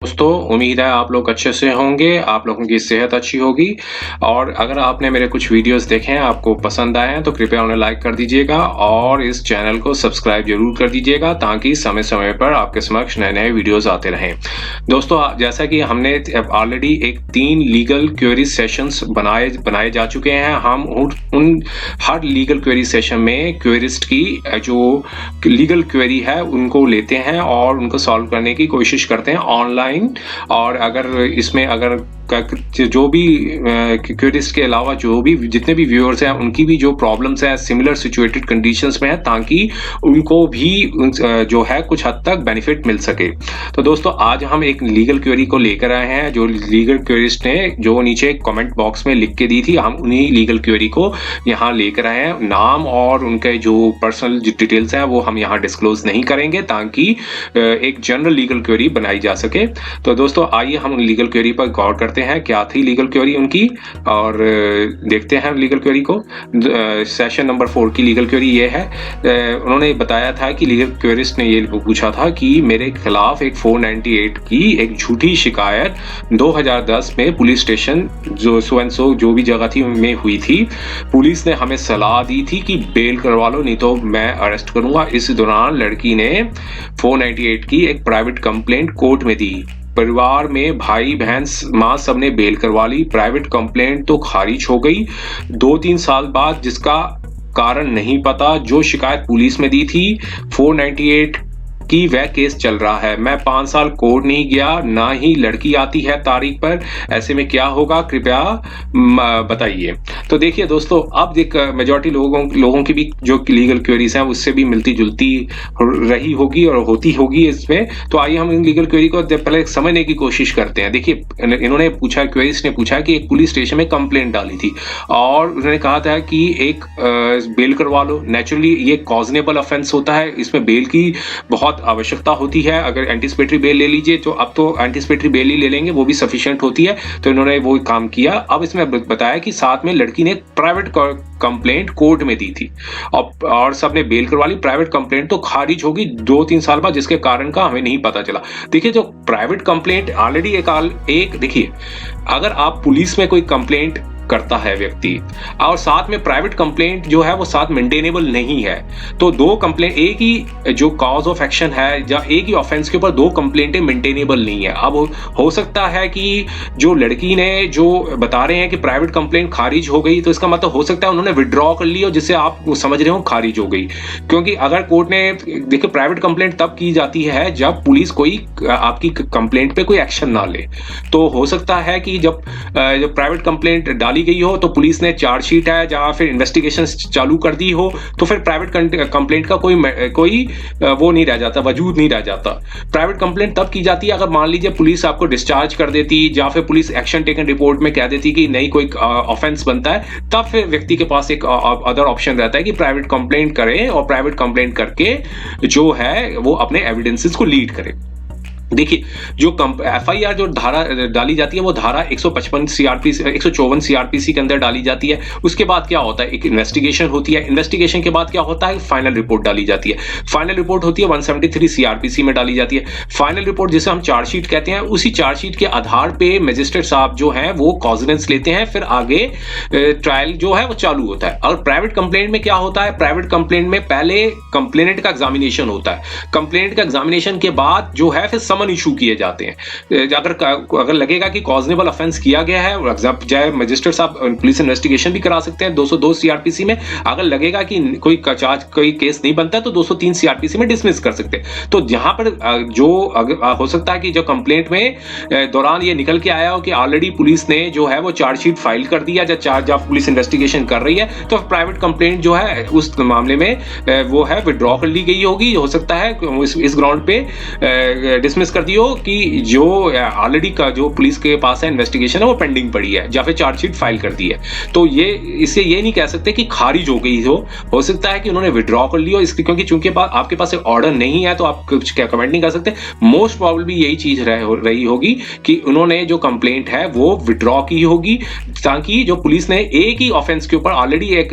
दोस्तों, उम्मीद है आप लोग अच्छे से होंगे, आप लोगों की सेहत अच्छी होगी और अगर आपने मेरे कुछ वीडियोस देखे हैं, आपको पसंद आए हैं तो कृपया उन्हें लाइक कर दीजिएगा और इस चैनल को सब्सक्राइब ज़रूर कर दीजिएगा ताकि समय-समय पर आपके समक्ष नए-नए वीडियोस आते रहें। दोस्तों जैसा कि हमने ऑलरेडी एक 3 लीगल क्वेरी सेशंस बनाए जा चुके हैं। हम उन हर लीगल क्वेरी सेशन में क्वेरिस्ट की जो लीगल क्वेरी है उनको लेते हैं और उनको सॉल्व करने की कोशिश करते हैं ऑनलाइन। और अगर इसमें अगर जो भी क्वेरीज के अलावा जो भी जितने भी व्यूअर्स हैं उनकी भी जो प्रॉब्लम्स हैं सिमिलर सिचुएटेड कंडीशंस में है ताकि उनको भी जो है कुछ हद तक बेनिफिट मिल सके। तो दोस्तों आज हम एक लीगल क्वेरी को लेकर आए हैं जो लीगल क्वेरिस्ट ने जो नीचे कमेंट बॉक्स में लिख के दी थी, हम उन्हीं लीगल क्वेरी को यहाँ लेकर आए हैं। नाम और उनके जो पर्सनल डिटेल्स हैं वो हम यहाँ डिस्क्लोज नहीं करेंगे ताकि एक जनरल लीगल क्वेरी बनाई जा सके। तो दोस्तों आइए हम लीगल क्वेरी पर गौर करते हैं क्या थी लीगल क्वेरी उनकी और देखते हैं लीगल क्वेरी को। सेशन नंबर 4 की लीगल क्वेरी ये है। उन्होंने बताया था कि लीगल क्वेरिस्ट ने ये पूछा था कि मेरे खिलाफ एक 498 की एक झूठी शिकायत 2010 में पुलिस स्टेशन जो सो जो भी जगह थी में हुई थी। पुलिस ने हमें सलाह दी थी कि बेल करवा लो नहीं तो मैं अरेस्ट करूंगा। इस दौरान लड़की ने 498 की एक प्राइवेट कंप्लेंट कोर्ट में दी। परिवार में भाई बहन माँ सबने बेल करवा ली। प्राइवेट कंप्लेंट तो खारिज हो गई 2-3 साल बाद, जिसका कारण नहीं पता। जो शिकायत पुलिस में दी थी 498 की वह केस चल रहा है। मैं 5 साल कोर्ट नहीं गया, ना ही लड़की आती है तारीख पर। ऐसे में क्या होगा कृपया बताइए। तो देखिए दोस्तों अब देख मेजॉरिटी लोगों की भी जो लीगल क्वेरीज हैं उससे भी मिलती जुलती रही होगी और होती होगी इसमें। तो आइए हम इन लीगल क्वेरी को पहले समझने की कोशिश करते हैं। देखिए इन्होंने पूछा, क्वेरीज ने पूछा कि एक पुलिस स्टेशन में कंप्लेंट डाली थी और उन्होंने कहा था कि एक बेल करवा लो। नेचुरली ये कॉजनेबल ऑफेंस होता है, इसमें बेल की बहुत आवश्यकता होती है। अगर एंटीसिपेटरी बेल ले लीजिए तो अब तो एंटीसिपेटरी बेल ही ले लेंगे, वो भी सफिशिएंट होती है। तो इन्होंने वो काम किया। अब इसमें बताया कि साथ में लड़की ने प्राइवेट कंप्लेंट कोर्ट में दी थी और सबने बेल करवा ली। प्राइवेट कंप्लेंट तो खारिज होगी 2-3 साल बाद, जिसके कारण का हमें नहीं पता चला। देखिए जो प्राइवेट कंप्लेंट ऑलरेडी एक देखिए अगर आप पुलिस में कोई कंप्लेंट करता है व्यक्ति और साथ में प्राइवेट कंप्लेंट जो है वो साथ मेंटेनेबल नहीं है तो दो कंप्लेंट एक ही जो कॉज ऑफ एक्शन है या एक ही ऑफेंस के ऊपर 2 कंप्लेंटें मेंटेनेबल नहीं है। अब हो सकता है कि जो लड़की ने जो बता रहे हैं कि प्राइवेट कंप्लेंट खारिज हो गई तो इसका मतलब हो सकता है उन्होंने विड्रॉ कर ली और जिससे आप समझ रहे हो खारिज हो गई। क्योंकि अगर कोर्ट ने देखिए प्राइवेट कंप्लेंट तब की जाती है जब पुलिस कोई आपकी कंप्लेंट पे कोई एक्शन ना ले। तो हो सकता है कि जब प्राइवेट कंप्लेंट डाली गई हो तो पुलिस ने चार्जशीट है या फिर इन्वेस्टिगेशन चालू कर दी हो तो फिर प्राइवेट कंप्लेंट का कोई वो नहीं रह जाता, वजूद नहीं रह जाता। प्राइवेट कंप्लेंट तब की जाती है अगर मान लीजिए पुलिस आपको डिस्चार्ज कर देती या फिर पुलिस एक्शन टेकन रिपोर्ट में कह देती कि नहीं कोई ऑफेंस बनता है, तब फिर व्यक्ति के पास एक अदर ऑप्शन रहता है कि प्राइवेट कंप्लेंट करे और प्राइवेट कंप्लेंट करके जो है वो अपने एविडेंसेस को लीड करे। देखिए जो एफआईआर जो धारा डाली जाती है वो धारा 155 सीआरपीसी 154 सीआरपीसी के अंदर डाली जाती है। उसके बाद क्या होता है, एक इन्वेस्टिगेशन होती है। इन्वेस्टिगेशन के बाद क्या होता है, फाइनल रिपोर्ट डाली जाती है। फाइनल रिपोर्ट होती है 173 सीआरपीसी में डाली जाती है। फाइनल रिपोर्ट जिसे हम चार्जशीट कहते हैं, उसी चार्जशीट के आधार पे मजिस्ट्रेट साहब जो है वो कॉग्निजेंस लेते हैं, फिर आगे ट्रायल जो है वो चालू होता है। और प्राइवेट कंप्लेंट में क्या होता है, प्राइवेट कंप्लेंट में पहले कंप्लेनेंट का एग्जामिनेशन होता है। कंप्लेंट का एग्जामिनेशन के बाद जो है फिर समन इशू किए जाते हैं। अगर लगेगा कि कॉजनेबल ऑफेंस किया गया है, चाहे मजिस्ट्रेट साहब पुलिस इन्वेस्टिगेशन भी करा सकते हैं 202 सीआरपीसी में। अगर लगेगा कि कोई केस नहीं बनता तो 203 सीआरपीसी में डिसमिस कर सकते हैं। तो यहां पर जो हो सकता है कि जो कंप्लेंट में दौरान ये निकल के आया हो कि ऑलरेडी पुलिस ने जो है वो चार्जशीट फाइल कर दिया या पुलिस इन्वेस्टिगेशन कर रही है तो प्राइवेट कंप्लेंट जो है उस मामले में वो है विड्रॉ कर ली गई होगी। हो सकता है इस ग्राउंड पे डिसमिस कर दियो कि जो ऑलरेडी का जो पुलिस के पास है इन्वेस्टिगेशन है वो पेंडिंग पड़ी है या फिर चार्जशीट फाइल कर दी है। तो ये इससे ये नहीं कह सकते कि खारिज हो गई हो सकता है कि उन्होंने विड्रॉ कर ली हो इसकी, क्योंकि चूंकि आपके पास एक ऑर्डर नहीं है तो आप कुछ क्या कमेंट नहीं कर सकते। मोस्ट प्रोबेबली यही चीज रही होगी कि उन्होंने जो कंप्लेंट है वो विड्रॉ की होगी ताकि जो पुलिस ने एक ही ऑफेंस के ऊपर ऑलरेडी एक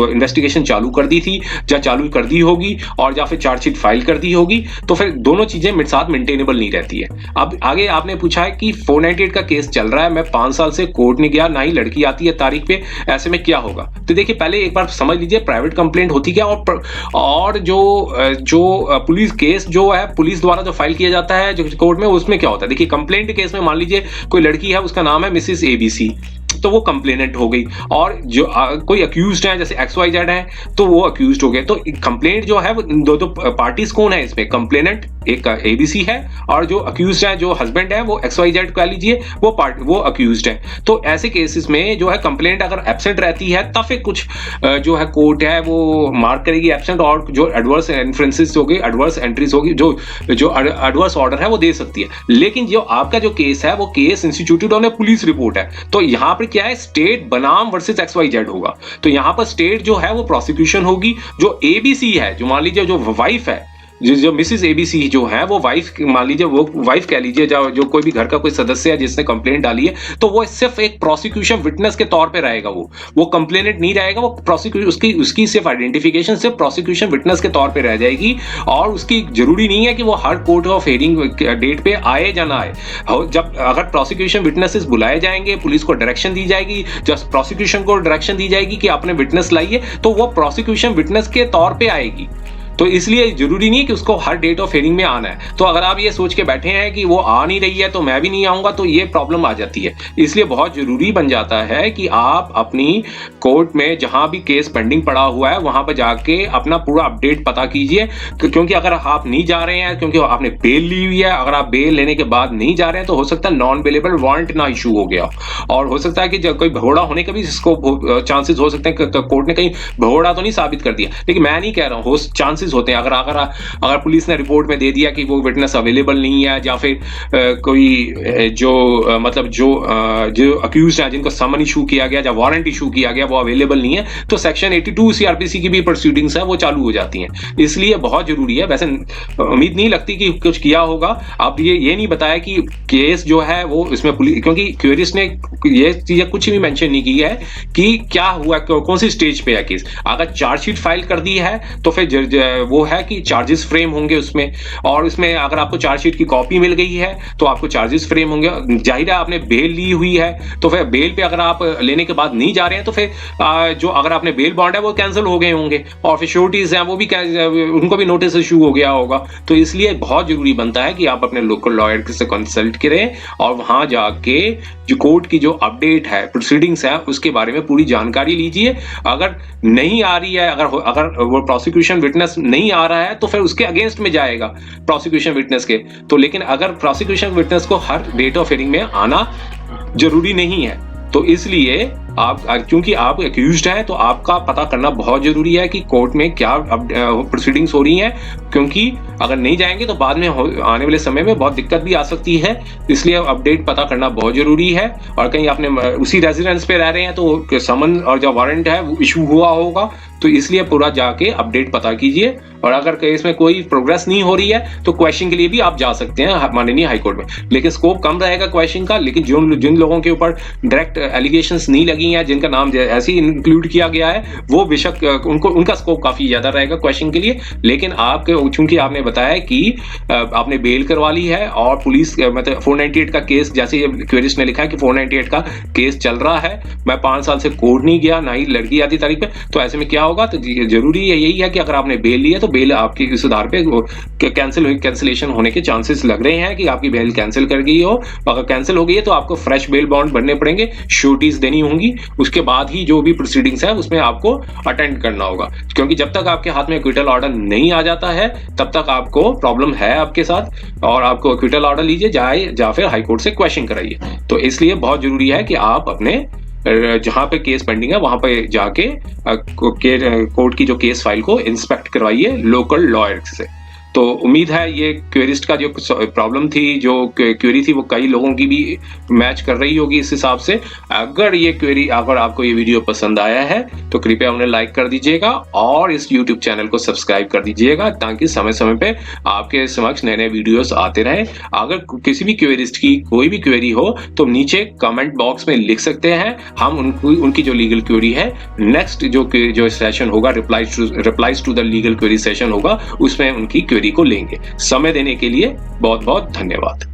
इन्वेस्टिगेशन चालू कर दी थी या चालू कर दी होगी और या फिर चार्जशीट फाइल कर दी होगी। तो फिर दोनों चीजें साथ मेंटेनेबल अवेलेबल नहीं रहती है। अब आगे आपने पूछा है कि 498 का केस चल रहा है, मैं 5 साल से कोर्ट नहीं गया, ना ही लड़की आती है तारीख पे, ऐसे में क्या होगा? तो देखिए पहले एक बार समझ लीजिए प्राइवेट कंप्लेंट होती क्या, और जो पुलिस केस जो है पुलिस द्वारा जो फाइल किया जाता है जो कोर्ट में, उसमें क्या होता है। देखिए कंप्लेंट केस में मान लीजिए कोई लड़की है, उसका नाम है मिसिस एबीसी, तो वो कंप्लेनेंट हो गई, और जो कोई अक्यूज्ड है जैसे XYZ है तो वो अक्यूज्ड हो गए। तो कंप्लेंट जो है वो दो पार्टीज कौन है इसमें, कंप्लेनेंट एक एबीसी है, और जो अक्यूज्ड है जो हस्बैंड है वो XYZ कह लीजिए, वो अक्यूज्ड है। तो ऐसे केसेस में जो है कंप्लेंट अगर एब्सेंट रहती है तब फिर कुछ जो है कोर्ट है वो मार्क करेगी एब्सेंट, और जो एडवर्स इन्फ्लुएंसेस होगी, एडवर्स एंट्रीज होगी, जो एडवर्स ऑर्डर है वो दे सकती है। लेकिन जो आपका जो केस है वो case instituted on A police report है, तो यहाँ पर क्या है, स्टेट बनाम वर्सेस XYZ होगा। तो यहाँ पर स्टेट जो है वो प्रोसिक्यूशन होगी, जो एबीसी है, जो मान लीजिए जो वाइफ है, जो मिसिस एबीसी जो है वो वाइफ, मान लीजिए वो वाइफ कह लीजिए, जो कोई भी घर का कोई सदस्य है जिसने कंप्लेंट डाली है, तो वो सिर्फ एक प्रोसिक्यूशन विटनेस के तौर पे रहेगा, वो कंप्लेनेंट नहीं रहेगा, वो प्रोसिक्यूशन उसकी सिर्फ आइडेंटिफिकेशन सिर्फ प्रोसिक्यूशन विटनेस के तौर पे रह जाएगी, और उसकी जरूरी नहीं है कि वो हर कोर्ट ऑफ हियरिंग डेट पे आए या ना आए। जब अगर प्रोसिक्यूशन विटनेसेस बुलाए जाएंगे, पुलिस को डायरेक्शन दी जाएगी, जब प्रोसिक्यूशन को डायरेक्शन दी जाएगी कि आपने विटनेस लाइए, तो वो प्रोसिक्यूशन विटनेस के तौर पे आएगी। तो इसलिए जरूरी नहीं कि उसको हर डेट ऑफ हियरिंग में आना है। तो अगर आप ये सोच के बैठे हैं कि वो आ नहीं रही है तो मैं भी नहीं आऊंगा, तो ये प्रॉब्लम आ जाती है। इसलिए बहुत जरूरी बन जाता है कि आप अपनी कोर्ट में जहां भी केस पेंडिंग पड़ा हुआ है वहां पर जाके अपना पूरा अपडेट पता कीजिए, क्योंकि अगर आप नहीं जा रहे हैं, क्योंकि आपने बेल ली हुई है, अगर आप बेल लेने के बाद नहीं जा रहे हैं तो हो सकता है नॉन बेलेबल वारंट ना इशू हो गया, और हो सकता है कि जब कोई भगोड़ा होने का भी इसको चांसेस हो सकते हैं, कोर्ट ने कहीं भगोड़ा तो नहीं साबित कर दिया, लेकिन मैं नहीं कह रहा हूँ, चांसेस होते हैं। अगर पुलिस ने रिपोर्ट में दे दिया कि वो विटनेस अवेलेबल नहीं है, या फिर कोई मतलब जो अक्यूज्ड है जिनको समन इशू किया गया या वारंट इशू किया गया वो अवेलेबल नहीं है, तो सेक्शन 82 सीआरपीसी की भी प्रोसीडिंग्स है वो चालू हो जाती हैं। इसलिए बहुत जरूरी है। वैसे उम्मीद नहीं लगती कि कुछ किया होगा। अब ये नहीं बताया कि केस जो है वो इसमें पुलिस, क्योंकि क्वेरीज ने ये चीजें कुछ भी मेंशन नहीं की है कि क्या हुआ, कौन सी स्टेज पे है केस। अगर चार्जशीट फाइल कर दी है तो फिर वो है कि चार्जेस फ्रेम होंगे उसमें, और उसमें अगर आपको चार्जशीट की कॉपी मिल गई है तो आपको चार्जेस फ्रेम होंगे। जाहिर है आपने बेल ली हुई है, तो फिर बेल पे अगर आप लेने के बाद नहीं जा रहे हैं तो फिर जो अगर आपने बेल बॉन्ड है वो कैंसिल हो गए होंगे, और फिर श्योरिटीज हैं वो भी उनको भी नोटिस इशू हो गया होगा। तो इसलिए बहुत जरूरी बनता है कि आप अपने लोकल लॉयर से कंसल्ट करें, और वहां जाके जो कोर्ट की जो अपडेट है, प्रोसीडिंग्स है, उसके बारे में पूरी जानकारी लीजिए। अगर नहीं आ रही है, अगर वो प्रोसिक्यूशन विटनेस नहीं आ रहा है तो फिर उसके अगेंस्ट में जाएगा प्रोसिक्यूशन विटनेस के। तो लेकिन अगर प्रोसिक्यूशन विटनेस को हर डेट ऑफ हियरिंग में आना जरूरी नहीं है, तो इसलिए आप, क्योंकि आप एक्यूज्ड हैं, तो आपका पता करना बहुत जरूरी है कि कोर्ट में क्या प्रोसीडिंग्स हो रही हैं, क्योंकि अगर नहीं जाएंगे तो बाद में आने वाले समय में बहुत दिक्कत भी आ सकती है। इसलिए अपडेट पता करना बहुत जरूरी है। और कहीं आपने उसी रेजिडेंस पे रह रहे हैं तो समन और जो वारंट है वो इशू हुआ होगा, तो इसलिए पूरा जाके अपडेट पता कीजिए। और अगर केस में कोई प्रोग्रेस नहीं हो रही है तो क्वेश्चन के लिए भी आप जा सकते हैं माननीय हाईकोर्ट में, लेकिन स्कोप कम रहेगा क्वेश्चन का। लेकिन जिन लोगों के ऊपर डायरेक्ट एलिगेशंस नहीं लगी हैं, जिनका नाम ऐसे ही इंक्लूड किया गया है, वो बेशक उनका स्कोप काफी ज्यादा रहेगा क्वेश्चन के लिए। लेकिन आपके, चूंकि आपने बताया कि आपने बेल करवा ली है और पुलिस मतलब 498 का केस, जैसे क्वेरीज ने लिखा है कि 498 का केस चल रहा है, मैं 5 साल से कोर्ट नहीं गया, ना ही लड़की आती तारीख पे, तो ऐसे में क्या होगा। तो जरूरी यही है कि अगर आपने बेल ली है तो बेल आपकी इस आधार पे कैंसिलेशन होने के चांसेस लग रहे हैं कि आपकी बेल कैंसिल कर गई हो। अगर कैंसिल हो गई है तो आपको फ्रेश बेल बॉन्ड भरने पड़ेंगे, श्योरिटीज देनी होंगी, उसके बाद ही जो भी प्रोसीडिंग्स है उसमें आपको अटेंड करना होगा। क्योंकि जब तक आपके हाथ में एक्विटल ऑर्डर नहीं आ जाता है तब तक आपको प्रॉब्लम है आपके साथ, और आपको एक्विटल ऑर्डर लीजिए जाए या फिर हाईकोर्ट से क्वेश्चन कराइए। तो इसलिए बहुत जरूरी है कि आप अपने जहां पे केस पेंडिंग है वहां पे जाके कोर्ट की जो केस फाइल को इंस्पेक्ट करवाइए लोकल लॉयर से। तो उम्मीद है ये क्वेरिस्ट का जो प्रॉब्लम थी, जो क्वेरी थी, वो कई लोगों की भी मैच कर रही होगी इस हिसाब से। अगर ये क्वेरी, अगर आपको ये वीडियो पसंद आया है तो कृपया उन्हें लाइक कर दीजिएगा और इस YouTube चैनल को सब्सक्राइब कर दीजिएगा, ताकि समय समय पे आपके समक्ष नए नए वीडियोस आते रहे। अगर किसी भी क्वेरिस्ट की कोई भी क्वेरी हो तो नीचे कमेंट बॉक्स में लिख सकते हैं, हम उनकी जो लीगल क्वेरी है नेक्स्ट जो सेशन होगा, replies to the legal query session होगा, उसमें उनकी ज्वेलरी को लेंगे। समय देने के लिए बहुत-बहुत धन्यवाद।